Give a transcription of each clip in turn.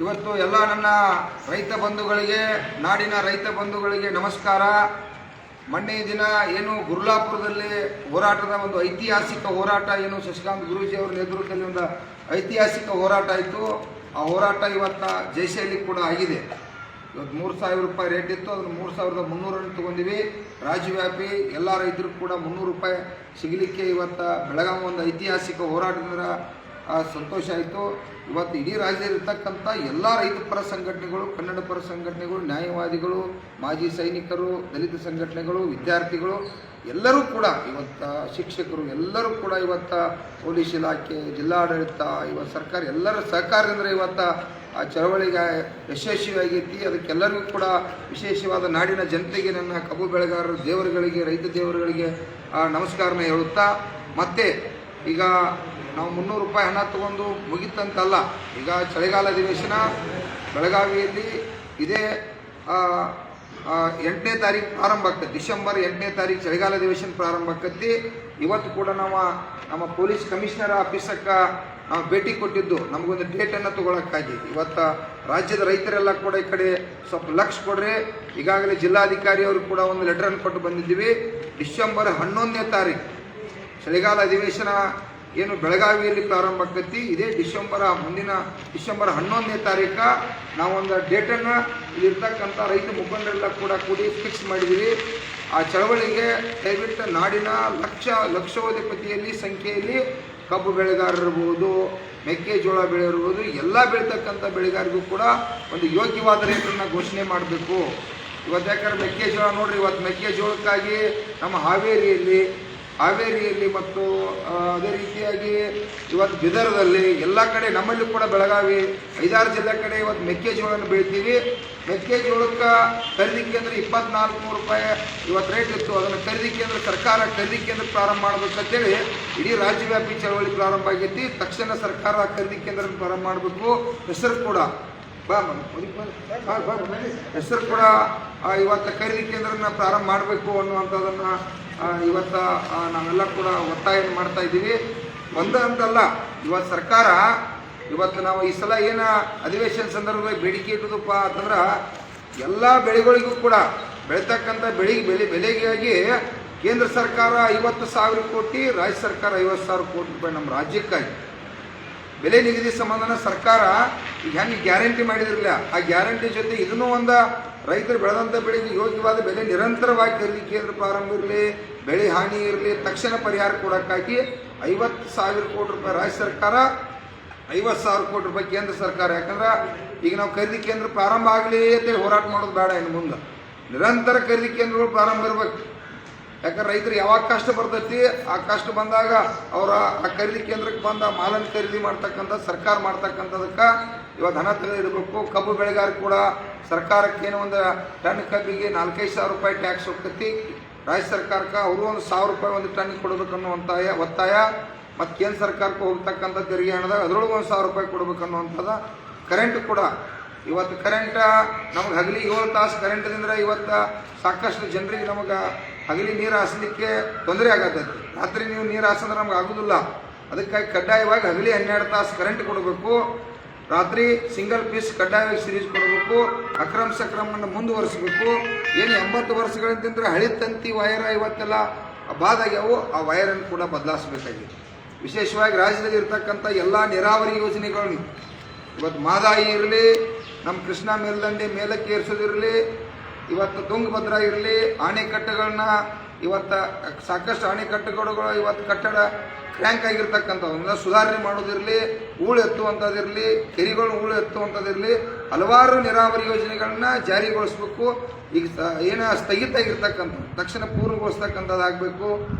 ಇವತ್ತು ಎಲ್ಲ ನನ್ನ ರೈತ ಬಂಧುಗಳಿಗೆ, ನಾಡಿನ ರೈತ ಬಂಧುಗಳಿಗೆ ನಮಸ್ಕಾರ. ಮೊನ್ನೆ ದಿನ ಏನು ಗುರ್ಲಾಪುರದಲ್ಲಿ ಹೋರಾಟದ ಒಂದು ಐತಿಹಾಸಿಕ ಹೋರಾಟ, ಏನು ಶಶಿಕಾಂತ್ ಗುರೂಜಿ ಅವರ ನೇತೃತ್ವದಲ್ಲಿ ಒಂದು ಐತಿಹಾಸಿಕ ಹೋರಾಟ ಆಯಿತು. ಆ ಹೋರಾಟ ಇವತ್ತು ಜಯಶೈಲಿ ಕೂಡ ಆಗಿದೆ. ಇವತ್ತು 3,000 ರೂಪಾಯಿ ರೇಟ್ ಇತ್ತು, ಅದನ್ನು 3,300 ತೊಗೊಂಡಿವಿ. ರಾಜ್ಯವ್ಯಾಪಿ ಎಲ್ಲ ರೈತರು ಕೂಡ 300 ರೂಪಾಯಿ ಸಿಗಲಿಕ್ಕೆ ಇವತ್ತು ಬೆಳಗಾವಿ ಒಂದು ಐತಿಹಾಸಿಕ ಹೋರಾಟದಿಂದ ಸಂತೋಷ ಆಯಿತು. ಇವತ್ತು ಇಡೀ ರಾಜ್ಯದಲ್ಲಿರ್ತಕ್ಕಂಥ ಎಲ್ಲ ರೈತ ಪರ ಸಂಘಟನೆಗಳು, ಕನ್ನಡ ಪರ ಸಂಘಟನೆಗಳು, ನ್ಯಾಯವಾದಿಗಳು, ಮಾಜಿ ಸೈನಿಕರು, ದಲಿತ ಸಂಘಟನೆಗಳು, ವಿದ್ಯಾರ್ಥಿಗಳು ಎಲ್ಲರೂ ಕೂಡ ಇವತ್ತು, ಶಿಕ್ಷಕರು ಎಲ್ಲರೂ ಕೂಡ ಇವತ್ತು, ಪೊಲೀಸ್ ಇಲಾಖೆ, ಜಿಲ್ಲಾಡಳಿತ, ಇವತ್ತು ಸರ್ಕಾರ ಎಲ್ಲರ ಸಹಕಾರದಿಂದ ಇವತ್ತು ಆ ಚಳವಳಿಗೆ ಯಶಸ್ವಿಯಾಗೈತಿ. ಅದಕ್ಕೆಲ್ಲರಿಗೂ ಕೂಡ ವಿಶೇಷವಾದ ನಾಡಿನ ಜನತೆಗೆ, ನನ್ನ ಕಬ್ಬು ಬೆಳೆಗಾರರ ದೇವರುಗಳಿಗೆ, ರೈತ ದೇವರುಗಳಿಗೆ ನಮಸ್ಕಾರನ ಹೇಳುತ್ತಾ, ಮತ್ತೆ ಈಗ ನಾವು 300 ರೂಪಾಯಿ ಹಣ ತಗೊಂಡು ಮುಗಿತಂತಲ್ಲ. ಈಗ ಚಳಿಗಾಲ ಅಧಿವೇಶನ ಬೆಳಗಾವಿಯಲ್ಲಿ ಇದೇ 8ನೇ ತಾರೀಕು ಪ್ರಾರಂಭ ಆಗ್ತದೆ. ಡಿಸೆಂಬರ್ 8ನೇ ತಾರೀಕು ಚಳಿಗಾಲ ಅಧಿವೇಶನ ಪ್ರಾರಂಭ ಆಗ್ತೈತಿ. ಇವತ್ತು ಕೂಡ ನಮ್ಮ ಪೊಲೀಸ್ ಕಮಿಷನರ್ ಆಫೀಸಕ್ಕೆ ನಾವು ಭೇಟಿ ಕೊಟ್ಟಿದ್ದು, ನಮಗೊಂದು ಡೇಟನ್ನು ತೊಗೊಳಕ್ಕಾಗಿ. ಇವತ್ತು ರಾಜ್ಯದ ರೈತರೆಲ್ಲ ಕೂಡ ಈ ಕಡೆ ಸ್ವಲ್ಪ ಲಕ್ಷ ಕೊಡ್ರಿ. ಈಗಾಗಲೇ ಜಿಲ್ಲಾಧಿಕಾರಿ ಅವರು ಕೂಡ ಒಂದು ಲೆಟರನ್ನು ಕೊಟ್ಟು ಬಂದಿದ್ದೀವಿ. ಡಿಸೆಂಬರ್ 11ನೇ ತಾರೀಕು ಚಳಿಗಾಲ ಅಧಿವೇಶನ ಏನು ಬೆಳಗಾವಿಯಲ್ಲಿ ಪ್ರಾರಂಭ ಆಗ್ತೈತಿ. ಇದೇ ಮುಂದಿನ ಡಿಸೆಂಬರ್ 11ನೇ ತಾರೀಕು ನಾವೊಂದು ಡೇಟನ್ನು ಇಲ್ಲಿರ್ತಕ್ಕಂಥ ರೈತ ಮುಖಂಡರೆಲ್ಲ ಕೂಡ ಕೂಡಿ ಫಿಕ್ಸ್ ಮಾಡಿದ್ದೀವಿ. ಆ ಚಳವಳಿಗೆ ದಯವಿಟ್ಟು ನಾಡಿನ ಲಕ್ಷಾಧಿಪತಿಯಲ್ಲಿ ಸಂಖ್ಯೆಯಲ್ಲಿ ಕಬ್ಬು ಬೆಳೆಗಾರರಿರ್ಬೋದು, ಮೆಕ್ಕೆಜೋಳ ಬೆಳೆಯಿರ್ಬೋದು, ಎಲ್ಲ ಬೆಳೀತಕ್ಕಂಥ ಬೆಳೆಗಾರರಿಗೂ ಕೂಡ ಒಂದು ಯೋಗ್ಯವಾದ ರೇಟನ್ನು ಘೋಷಣೆ ಮಾಡಬೇಕು. ಇವತ್ತು ಯಾಕಂದ್ರೆ ಮೆಕ್ಕೆಜೋಳ ನೋಡ್ರಿ, ಇವತ್ತು ಮೆಕ್ಕೆಜೋಳಕ್ಕಾಗಿ ನಮ್ಮ ಹಾವೇರಿಯಲ್ಲಿ ಮತ್ತು ಅದೇ ರೀತಿಯಾಗಿ ಇವತ್ತು ಬಿದರದಲ್ಲಿ ಎಲ್ಲ ಕಡೆ, ನಮ್ಮಲ್ಲಿ ಕೂಡ ಬೆಳಗಾವಿ 5-6 ಜಿಲ್ಲೆ ಕಡೆ ಇವತ್ತು ಮೆಕ್ಕೆಜೋಳವನ್ನು ಬೆಳಿತೀವಿ. ಮೆಕ್ಕೆಜೋಳಕ್ಕೆ ಖರೀದಿ ಕೇಂದ್ರ 24,000 ರೂಪಾಯಿ ಇವತ್ತು ರೇಟ್ ಇತ್ತು. ಅದನ್ನು ಸರ್ಕಾರ ಖರೀದಿ ಕೇಂದ್ರ ಪ್ರಾರಂಭ ಮಾಡಬೇಕಂತೇಳಿ ಇಡೀ ರಾಜ್ಯವ್ಯಾಪಿ ಚಳವಳಿ ಪ್ರಾರಂಭ ಆಗೈತಿ. ತಕ್ಷಣ ಸರ್ಕಾರ ಖರೀದಿ ಕೇಂದ್ರ ಪ್ರಾರಂಭ ಮಾಡಬೇಕು. ಹೆಸರು ಕೂಡ ಇವತ್ತು ಖರೀದಿ ಕೇಂದ್ರನ ಪ್ರಾರಂಭ ಮಾಡಬೇಕು ಅನ್ನುವಂಥದ್ದನ್ನು ಇವತ್ತು ನಾವೆಲ್ಲ ಕೂಡ ಒತ್ತಾಯ ಮಾಡ್ತಾ ಇದ್ದೀವಿ. ಅಂತಲ್ಲ, ಇವತ್ತು ಸರ್ಕಾರ ನಾವು ಈ ಸಲ ಏನು ಅಧಿವೇಶನ ಸಂದರ್ಭದಲ್ಲಿ ಬೇಡಿಕೆ ಇಟ್ಟದಪ್ಪ ಅಂತಂದ್ರೆ, ಎಲ್ಲ ಬೆಳೆಗಳಿಗೂ ಕೂಡ ಬೆಳೀತಕ್ಕಂಥ ಬೆಲೆಗಾಗಿ ಕೇಂದ್ರ ಸರ್ಕಾರ 50,000 ಕೋಟಿ, ರಾಜ್ಯ ಸರ್ಕಾರ 50,000 ಕೋಟಿ ರೂಪಾಯಿ ನಮ್ಮ ರಾಜ್ಯಕ್ಕಾಗಿ ಬೆಲೆ ನಿಗದಿ ಸಂಬಂಧನ ಸರ್ಕಾರ ಈಗ ಹೆಂಗೆ ಗ್ಯಾರಂಟಿ ಮಾಡಿದಿರಲಿಲ್ಲ, ಆ ಗ್ಯಾರಂಟಿ ಜೊತೆ ಇದನ್ನೂ ಒಂದು ರೈತರು ಬೆಳೆದಂಥ ಬೆಳೆಗೆ ಯೋಗ್ಯವಾದ ಬೆಲೆ ನಿರಂತರವಾಗಿ ಖರೀದಿ ಕೇಂದ್ರ ಪ್ರಾರಂಭ ಇರಲಿ, ಬೆಳೆ ಹಾನಿ ಇರಲಿ, ತಕ್ಷಣ ಪರಿಹಾರ ಕೊಡೋಕ್ಕಾಗಿ 50,000 ಕೋಟಿ ರೂಪಾಯಿ ರಾಜ್ಯ ಸರ್ಕಾರ, 50,000 ಕೋಟಿ ರೂಪಾಯಿ ಕೇಂದ್ರ ಸರ್ಕಾರ. ಯಾಕಂದ್ರೆ ಈಗ ನಾವು ಖರೀದಿ ಕೇಂದ್ರ ಪ್ರಾರಂಭ ಆಗಲಿ ಅಂತೇಳಿ ಹೋರಾಟ ಮಾಡೋದು ಬೇಡ. ಇನ್ನು ಮುಂದೆ ನಿರಂತರ ಖರೀದಿ ಕೇಂದ್ರಗಳು ಪ್ರಾರಂಭ ಇರಬೇಕು. ಯಾಕಂದ್ರೆ ರೈತರು ಯಾವಾಗ ಕಷ್ಟ ಬರ್ತೈತಿ, ಆ ಕಷ್ಟ ಬಂದಾಗ ಅವರ ಆ ಖರೀದಿ ಕೇಂದ್ರಕ್ಕೆ ಬಂದ ಮಾಲನ್ನು ಖರೀದಿ ಮಾಡ್ತಕ್ಕಂಥ ಸರ್ಕಾರ ಮಾಡ್ತಕ್ಕಂಥದಕ್ಕೆ ಇವತ್ತು ಹಣ ತೆಗೆದಿಡಬೇಕು. ಕಬ್ಬು ಬೆಳೆಗಾರ ಕೂಡ ಸರ್ಕಾರಕ್ಕೆ ಏನೋ ಒಂದು ಟನ್ ಕಬ್ಬಿಗೆ 4-5 ಸಾವಿರ ರೂಪಾಯಿ ಟ್ಯಾಕ್ಸ್ ಹೋಗ್ತೈತಿ. ರಾಜ್ಯ ಸರ್ಕಾರಕ್ಕೆ ಅವರು ಒಂದು 1,000 ರೂಪಾಯಿ ಒಂದು ಟನ್ ಕೊಡಬೇಕನ್ನುವಂಥ ಒತ್ತಾಯ. ಮತ್ತು ಕೇಂದ್ರ ಸರ್ಕಾರಕ್ಕೆ ಹೋಗ್ತಕ್ಕಂಥ ತೆರಿಗೆ ಹಣದಾಗ ಅದರೊಳಗೆ 1,000 ರೂಪಾಯಿ ಕೊಡಬೇಕನ್ನುವಂಥದ್ದು. ಕರೆಂಟ್ ಕೂಡ ಇವತ್ತು ಕರೆಂಟ್ ನಮಗೆ ಹಗಲಿ 7 ತಾಸು ಕರೆಂಟ್ದಿಂದ ಇವತ್ತು ಸಾಕಷ್ಟು ಜನರಿಗೆ ನಮಗೆ ಹಗಲಿ ನೀರು ಹಾಸಲಿಕ್ಕೆ ತೊಂದರೆ ಆಗತ್ತೈತಿ. ರಾತ್ರಿ ನೀವು ನೀರು ಹಾಸಂದ್ರೆ ನಮ್ಗೆ ಆಗೋದಿಲ್ಲ. ಅದಕ್ಕಾಗಿ ಕಡ್ಡಾಯವಾಗಿ ಹಗಲಿ 12 ತಾಸು ಕರೆಂಟ್ ಕೊಡಬೇಕು. ರಾತ್ರಿ ಸಿಂಗಲ್ ಪೀಸ್ ಕಡ್ಡಾಯವಾಗಿ ಸಿರೀಸ್ ಕೊಡಬೇಕು. ಅಕ್ರಮ ಸಕ್ರಮವನ್ನು ಮುಂದುವರಿಸಬೇಕು. ಏನು 80 ವರ್ಷಗಳಿಂದ ಹಳಿ ತಂತಿ ವೈರ್ ಇವತ್ತೆಲ್ಲ ಬಾದಾಗ್ಯಾವು, ಆ ವೈರನ್ನು ಕೂಡ ಬದಲಾಯಿಸಬೇಕಾಗಿದೆ. ವಿಶೇಷವಾಗಿ ರಾಜ್ಯದಲ್ಲಿ ಇರ್ತಕ್ಕಂಥ ಎಲ್ಲ ನೀರಾವರಿ ಯೋಜನೆಗಳನ್ನು ಇವತ್ತು ಮಾದಾಯಿ ಇರಲಿ, ನಮ್ಮ ಕೃಷ್ಣಾ ಮೇಲ್ದಂಡೆ ಮೇಲಕ್ಕೆ ಏರಿಸೋದಿರಲಿ, ಇವತ್ತು ತುಂಗಭದ್ರಾ ಇರಲಿ, ಅಣೆಕಟ್ಟುಗಳನ್ನ ಇವತ್ತು ಸಾಕಷ್ಟು ಅಣೆಕಟ್ಟುಗಳು ಇವತ್ತು ಕಟ್ಟಡ ಕ್ರ್ಯಾಂಕ್ ಆಗಿರ್ತಕ್ಕಂಥವನ್ನ ಸುಧಾರಣೆ ಮಾಡೋದಿರಲಿ, ಹೂಳು ಎತ್ತುವಂಥದ್ದಿರಲಿ, ಕೆರೆಗಳು ಹೂಳು ಎತ್ತುವಂಥದ್ದಿರಲಿ, ಹಲವಾರು ನೀರಾವರಿ ಯೋಜನೆಗಳನ್ನ ಜಾರಿಗೊಳಿಸ್ಬೇಕು. ಈಗ ಏನು ಸ್ಥಗಿತ ಆಗಿರ್ತಕ್ಕಂಥ ತಕ್ಷಣ ಪೂರ್ಣಗೊಳಿಸ್ತಕ್ಕಂಥದ್ದಾಗಬೇಕು.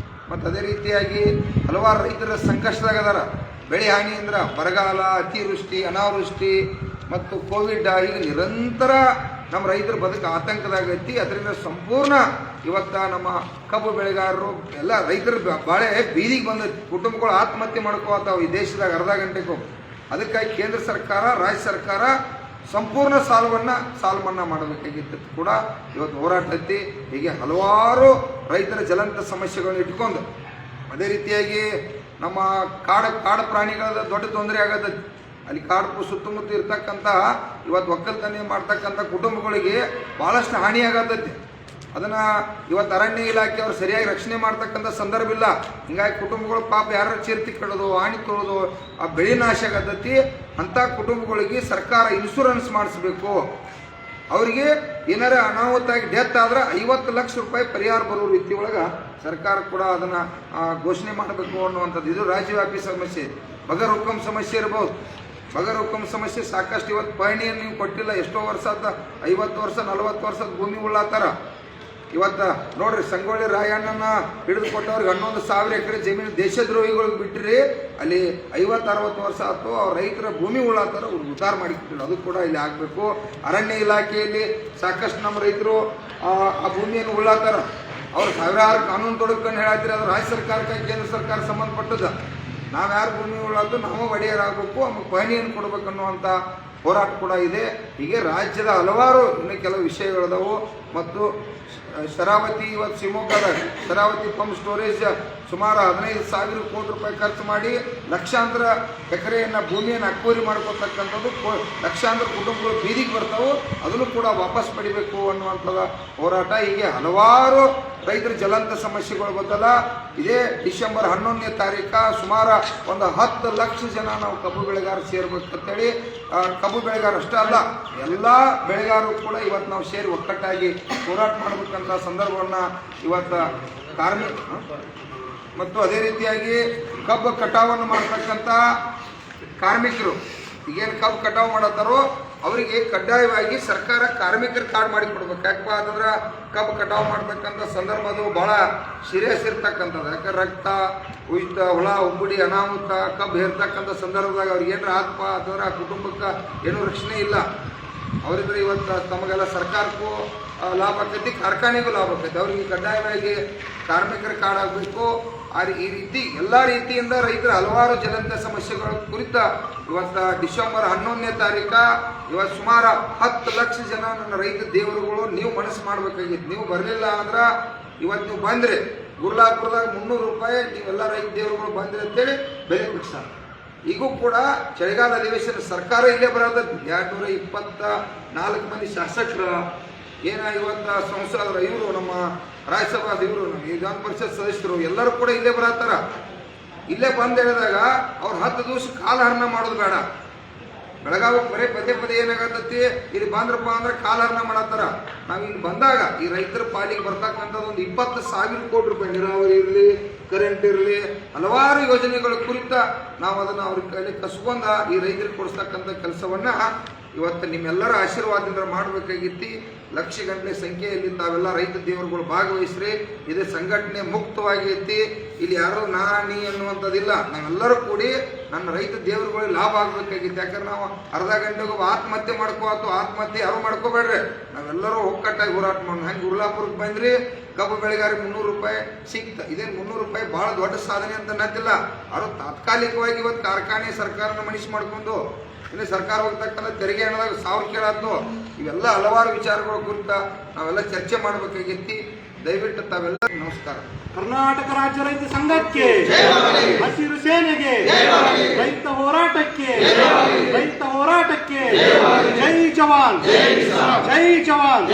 ಮತ್ತು ಅದೇ ರೀತಿಯಾಗಿ ಹಲವಾರು ರೈತರ ಸಂಕಷ್ಟದಾಗದಾರ. ಬೆಳೆ ಹಾನಿಯಿಂದ ಬರಗಾಲ, ಅತಿವೃಷ್ಟಿ, ಅನಾವೃಷ್ಟಿ ಮತ್ತು ಕೋವಿಡ್ ಈಗ ನಿರಂತರ ನಮ್ಮ ರೈತರ ಬದುಕು ಆತಂಕದಾಗೈತಿ. ಅದರಿಂದ ಸಂಪೂರ್ಣ ಇವತ್ತು ನಮ್ಮ ಕಬ್ಬು ಬೆಳೆಗಾರರು ಎಲ್ಲ ರೈತರು ಬಾಳೆ ಬೀದಿಗೆ ಬಂದೈತಿ. ಕುಟುಂಬಗಳು ಆತ್ಮಹತ್ಯೆ ಮಾಡ್ಕೋತಾವೆ ಈ ದೇಶದಾಗ ಅರ್ಧ ಗಂಟೆಗೂ. ಅದಕ್ಕಾಗಿ ಕೇಂದ್ರ ಸರ್ಕಾರ, ರಾಜ್ಯ ಸರ್ಕಾರ ಸಂಪೂರ್ಣ ಸಾಲ ಮನ್ನಾ ಮಾಡಬೇಕಾಗಿತ್ತು ಕೂಡ ಇವತ್ತು ಹೋರಾಟ ಐತಿ. ಹೀಗೆ ಹಲವಾರು ರೈತರ ಜ್ವಲಂತ ಸಮಸ್ಯೆಗಳನ್ನ ಇಟ್ಕೊಂಡು, ಅದೇ ರೀತಿಯಾಗಿ ನಮ್ಮ ಕಾಡು ಪ್ರಾಣಿಗಳ ದೊಡ್ಡ ತೊಂದರೆ ಆಗತ್ತೆ. ಅಲ್ಲಿ ಕಾಡು ಸುತ್ತಮುತ್ತ ಇರ್ತಕ್ಕಂಥ ಇವತ್ತು ಒಕ್ಕಲ್ತನ ಮಾಡ್ತಕ್ಕಂಥ ಕುಟುಂಬಗಳಿಗೆ ಭಾಳಷ್ಟು ಹಾನಿಯಾಗತೈತಿ. ಅದನ್ನು ಇವತ್ತು ಅರಣ್ಯ ಇಲಾಖೆ ಅವ್ರು ಸರಿಯಾಗಿ ರಕ್ಷಣೆ ಮಾಡ್ತಕ್ಕಂಥ ಸಂದರ್ಭ ಇಲ್ಲ. ಹಿಂಗಾಗಿ ಕುಟುಂಬಗಳು ಪಾಪ ಯಾರು ಚೀರ್ತಿ ಕಡೋದು, ಹಾನಿ ತೊಳೋದು, ಆ ಬೆಳೆ ನಾಶ ಆಗತೈತಿ. ಅಂಥ ಕುಟುಂಬಗಳಿಗೆ ಸರ್ಕಾರ ಇನ್ಶೂರೆನ್ಸ್ ಮಾಡಿಸ್ಬೇಕು. ಅವರಿಗೆ ಏನಾರ ಅನಾಹುತಾಗಿ ಡೆತ್ ಆದ್ರೆ 50 ಲಕ್ಷ ರೂಪಾಯಿ ಪರಿಹಾರ ಬರೋ ರೀತಿ ಒಳಗೆ ಸರ್ಕಾರ ಕೂಡ ಅದನ್ನು ಘೋಷಣೆ ಮಾಡಬೇಕು ಅನ್ನುವಂಥದ್ದು. ಇದು ರಾಜ್ಯವ್ಯಾಪಿ ಸಮಸ್ಯೆ. ಬಗರ್ ಹುಕುಂ ಸಮಸ್ಯೆ ಇರ್ಬೋದು. ಬಗರ್ ಹುಕುಂ ಸಮಸ್ಯೆ ಸಾಕಷ್ಟು. ಇವತ್ತು ಪಹಣಿಯನ್ನು ನೀವು ಕೊಟ್ಟಿಲ್ಲ, ಎಷ್ಟೋ ವರ್ಷ 50 ವರ್ಷ 40 ವರ್ಷದ ಭೂಮಿ ಉಳ್ಳಾತಾರ. ಇವತ್ತು ನೋಡ್ರಿ, ಸಂಗೊಳ್ಳಿ ರಾಯಣ್ಣನ ಹಿಡಿದು ಕೊಟ್ಟವ್ರಿಗೆ 11,000 ಎಕರೆ ಜಮೀನು ದೇಶದ್ರೋಹಿಗಳಿಗೆ ಬಿಟ್ಟರೆ ಅಲ್ಲಿ 50-60 ವರ್ಷ ಆಯ್ತು. ಅವ್ರ ರೈತರ ಭೂಮಿ ಉಳ್ಳಾತಾರ, ಅವ್ರಿಗೆ ಉದ್ಧಾರ ಮಾಡಿಕೊಟ್ಟಿಲ್ಲ. ಅದು ಕೂಡ ಇಲ್ಲಿ ಆಗಬೇಕು. ಅರಣ್ಯ ಇಲಾಖೆಯಲ್ಲಿ ಸಾಕಷ್ಟು ನಮ್ಮ ರೈತರು ಆ ಭೂಮಿಯನ್ನು ಉಳ್ಳಾತಾರ. ಅವ್ರು ಸಾವಿರಾರು ಕಾನೂನು ತೊಡಕೊಂಡು ಹೇಳತ್ತೀರಿ, ಅದು ರಾಜ್ಯ ಸರ್ಕಾರಕ್ಕೆ ಕೇಂದ್ರ ಸರ್ಕಾರ ಸಂಬಂಧಪಟ್ಟದ್ದು. ನಾವು ಯಾರು ಭೂಮಿ ಉಳ್ಳಾದ್ರು ನಾವು ಒಡೆಯರಾಗಬೇಕು, ಆಮೇಲೆ ಪಹಣಿಯನ್ನು ಕೊಡಬೇಕು ಅನ್ನುವಂಥ ಹೋರಾಟ ಕೂಡ ಇದೆ. ಹೀಗೆ ರಾಜ್ಯದ ಹಲವಾರು ಇನ್ನೂ ಕೆಲವು ವಿಷಯಗಳಿದಾವು. ಮತ್ತು ಶರಾವತಿ, ಇವತ್ತು ಶಿವಮೊಗ್ಗದಾಗ ಶರಾವತಿ ಪಂಪ್ ಸ್ಟೋರೇಜ್ ಸುಮಾರು 15,000 ಕೋಟಿ ರೂಪಾಯಿ ಖರ್ಚು ಮಾಡಿ ಲಕ್ಷಾಂತರ ಎಕರೆಯನ್ನು ಭೂಮಿಯನ್ನು ಅಕ್ವೈರಿ ಮಾಡ್ಕೊತಕ್ಕಂಥದ್ದು. ಲಕ್ಷಾಂತರ ಕುಟುಂಬಗಳು ಬೀದಿಗೆ ಬರ್ತಾವೆ. ಅದನ್ನು ಕೂಡ ವಾಪಸ್ ಪಡಿಬೇಕು ಅನ್ನುವಂಥದ್ದು ಹೋರಾಟ. ಹೀಗೆ ಹಲವಾರು ರೈತರ ಜ್ವಲಂತ ಸಮಸ್ಯೆಗಳು ಗೊತ್ತಲ್ಲ. ಇದೇ ಡಿಸೆಂಬರ್ 11ನೇ ತಾರೀಕು ಸುಮಾರು ಒಂದು 10 ಲಕ್ಷ ಜನ ನಾವು ಕಬ್ಬು ಬೆಳೆಗಾರ ಸೇರ್ಬೇಕಂತೇಳಿ, ಕಬ್ಬು ಬೆಳೆಗಾರ ಅಷ್ಟೇ ಅಲ್ಲ, ಎಲ್ಲ ಬೆಳೆಗಾರರು ಕೂಡ ಇವತ್ತು ನಾವು ಸೇರಿ ಒಕ್ಕಟ್ಟಾಗಿ ಹೋರಾಟ ಮಾಡಬೇಕಂತ ಸಂದರ್ಭವನ್ನು ಇವತ್ತು ಮತ್ತು ಅದೇ ರೀತಿಯಾಗಿ ಕಬ್ಬು ಕಟಾವನ್ನು ಮಾಡ್ತಕ್ಕಂಥ ಕಾರ್ಮಿಕರು ಈಗೇನು ಕಬ್ಬು ಕಟಾವು ಮಾಡತ್ತಾರೋ ಅವರಿಗೆ ಕಡ್ಡಾಯವಾಗಿ ಸರ್ಕಾರ ಕಾರ್ಮಿಕರ ಕಾರ್ಡ್ ಮಾಡಿ ಕೊಡ್ಬೇಕು. ಯಾಕಪ್ಪ ಅಂತಂದ್ರೆ ಕಬ್ಬು ಕಟಾವು ಮಾಡ್ತಕ್ಕಂಥ ಸಂದರ್ಭ ಅದು ಭಾಳ ಸೀರಿಯಸ್ ಇರ್ತಕ್ಕಂಥದ್ದು. ಯಾಕಂದ್ರೆ ರಕ್ತ, ಉಯಿತ, ಹುಳ, ಉಬ್ಬುಡಿ, ಅನಾಹುತ, ಕಬ್ಬು ಹೇರ್ತಕ್ಕಂಥ ಸಂದರ್ಭದಾಗ ಅವ್ರಿಗೆ ಏನಾರ ಆತ್ಮ ಅಂತಂದ್ರೆ ಆ ಕುಟುಂಬಕ್ಕೆ ಏನೂ ರಕ್ಷಣೆ ಇಲ್ಲ. ಅವರಿದ್ರೆ ಇವತ್ತು ತಮಗೆಲ್ಲ ಸರ್ಕಾರಕ್ಕೂ ಲಾಭ ಆಕೈತಿ, ಕಾರ್ಖಾನೆಗೂ ಲಾಭ ಆಕೈತಿ. ಅವ್ರಿಗೆ ಕಡ್ಡಾಯವಾಗಿ ಕಾರ್ಮಿಕರ ಕಾರ್ಡ್ ಆಗಬೇಕು. ಈ ರೀತಿ ಎಲ್ಲ ರೀತಿಯಿಂದ ರೈತರ ಹಲವಾರು ಜ್ವಲಂತ ಸಮಸ್ಯೆಗಳ ಕುರಿತ ಇವತ್ತು ಡಿಸೆಂಬರ್ 11ನೇ ತಾರೀಕು ಇವತ್ತು ಸುಮಾರು 10 ಲಕ್ಷ ಜನ ನನ್ನ ರೈತ ದೇವರುಗಳು ನೀವು ಮನಸ್ಸು ಮಾಡಬೇಕಾಗಿತ್ತು. ನೀವು ಬರಲಿಲ್ಲ ಅಂದ್ರೆ ಇವತ್ತು ನೀವು ಬಂದರೆ ಗುರ್ಲಾಪುರದಾಗ 300 ರೂಪಾಯಿ ನೀವೆಲ್ಲ ರೈತ ದೇವರುಗಳು ಬಂದರೆ ಅಂತೇಳಿ ಬೆಲೆ ಫಿಕ್ಸ್. ಈಗೂ ಕೂಡ ಚಳಿಗಾಲ ಅಧಿವೇಶನ ಸರ್ಕಾರ ಇಲ್ಲೇ ಬರೋದಕ್ಕೆ 224 ಮಂದಿ ಶಾಸಕರು ಇವತ್ತು ಸಂಸದರು, ಇವರು ನಮ್ಮ ರಾಜ್ಯಸಭಾ ಇವರು ವಿಧಾನ ಪರಿಷತ್ ಸದಸ್ಯರು ಎಲ್ಲರೂ ಕೂಡ ಇಲ್ಲೇ ಬರತ್ತಾರ. ಇಲ್ಲೇ ಬಂದು ಹೇಳಿದಾಗ ಅವ್ರು 10 ದಿವಸ ಕಾಲಹರಣ ಮಾಡೋದು ಬೇಡ. ಬೆಳಗಾವಿಗೆ ಬರೀ ಪದೇ ಏನಾಗತ್ತತಿ, ಇಲ್ಲಿ ಬಂದ್ರಪ್ಪ ಅಂದ್ರೆ ಕಾಲಹರಣ ಮಾಡತ್ತಾರ. ನಾವು ಇಲ್ಲಿ ಬಂದಾಗ ಈ ರೈತರ ಪಾಲಿಗೆ ಬರ್ತಕ್ಕಂಥದ್ದು ಒಂದು 20,000 ಕೋಟಿ ರೂಪಾಯಿ ನೀರಾವರಿ ಇರಲಿ, ಕರೆಂಟ್ ಇರಲಿ, ಹಲವಾರು ಯೋಜನೆಗಳ ಕುರಿತ ನಾವು ಅದನ್ನು ಅವ್ರ ಕೈಲಿ ಕಸ್ಕೊಂಡ ಈ ರೈತರಿಗೆ ಕೊಡಿಸ್ತಕ್ಕಂಥ ಕೆಲಸವನ್ನ ಇವತ್ತು ನಿಮ್ಮೆಲ್ಲರ ಆಶೀರ್ವಾದದಿಂದ ಮಾಡಬೇಕಾಗಿತ್ತು. ಲಕ್ಷಗಟ್ಟಲೆ ಸಂಖ್ಯೆಯಲ್ಲಿ ತಾವೆಲ್ಲ ರೈತ ದೇವರುಗಳು ಭಾಗವಹಿಸ್ರಿ. ಇದು ಸಂಘಟನೆ ಮುಕ್ತವಾಗಿ ಐತಿ. ಇಲ್ಲಿ ಯಾರೋ ನೀ ಅನ್ನುವಂಥದ್ದಿಲ್ಲ. ನಾವೆಲ್ಲರೂ ಕೂಡಿ ನನ್ನ ರೈತ ದೇವರುಗಳಿಗೆ ಲಾಭ ಆಗಬೇಕಾಗಿತ್ತು. ಯಾಕಂದ್ರೆ ನಾವು ಅರ್ಧ ಗಂಟೆಗೂ ಆತ್ಮಹತ್ಯೆ ಆತ್ಮಹತ್ಯೆ ಯಾರು ಮಾಡ್ಕೋಬೇಡ್ರಿ. ನಾವೆಲ್ಲರೂ ಒಕ್ಕಟ್ಟಾಗಿ ಹೋರಾಟ ಮಾಡೋಣ. ಹಂಗೆ ಗುರ್ಲಾಪುರಕ್ಕೆ ಬಂದ್ರಿ, ಕಬ್ಬು ಬೆಳೆಗಾರಿಗೆ 300 ರೂಪಾಯಿ ಸಿಕ್ತ. ಇದೇನು 300 ರೂಪಾಯಿ ಭಾಳ ದೊಡ್ಡ ಸಾಧನೆ ಅಂತ ಅನ್ನೋದಿಲ್ಲ. ಅವರು ತಾತ್ಕಾಲಿಕವಾಗಿ ಇವತ್ತು ಕಾರ್ಖಾನೆ ಸರ್ಕಾರನ ಮನಸ್ಸು ಮಾಡ್ಕೊಂಡು ಇಲ್ಲಿ ಸರ್ಕಾರ ಹೋಗ್ತಕ್ಕಂಥ ತೆರಿಗೆ ಹಣದಾಗ 1000 ಕೇಳಾದ್ದು. ಇವೆಲ್ಲ ಹಲವಾರು ವಿಚಾರಗಳ ಕುರಿತ ನಾವೆಲ್ಲ ಚರ್ಚೆ ಮಾಡಬೇಕಾಗಿತ್ತು. ದಯವಿಟ್ಟು ತಾವೆಲ್ಲ ನಮಸ್ಕಾರ. ಕರ್ನಾಟಕ ರಾಜ್ಯ ರೈತ ಸಂಘಕ್ಕೆ, ಹಸಿರು ಸೇನೆಗೆ, ರೈತ ಹೋರಾಟಕ್ಕೆ, ಜೈ ಜವಾನ್, ಜೈ ಜವಾನ್.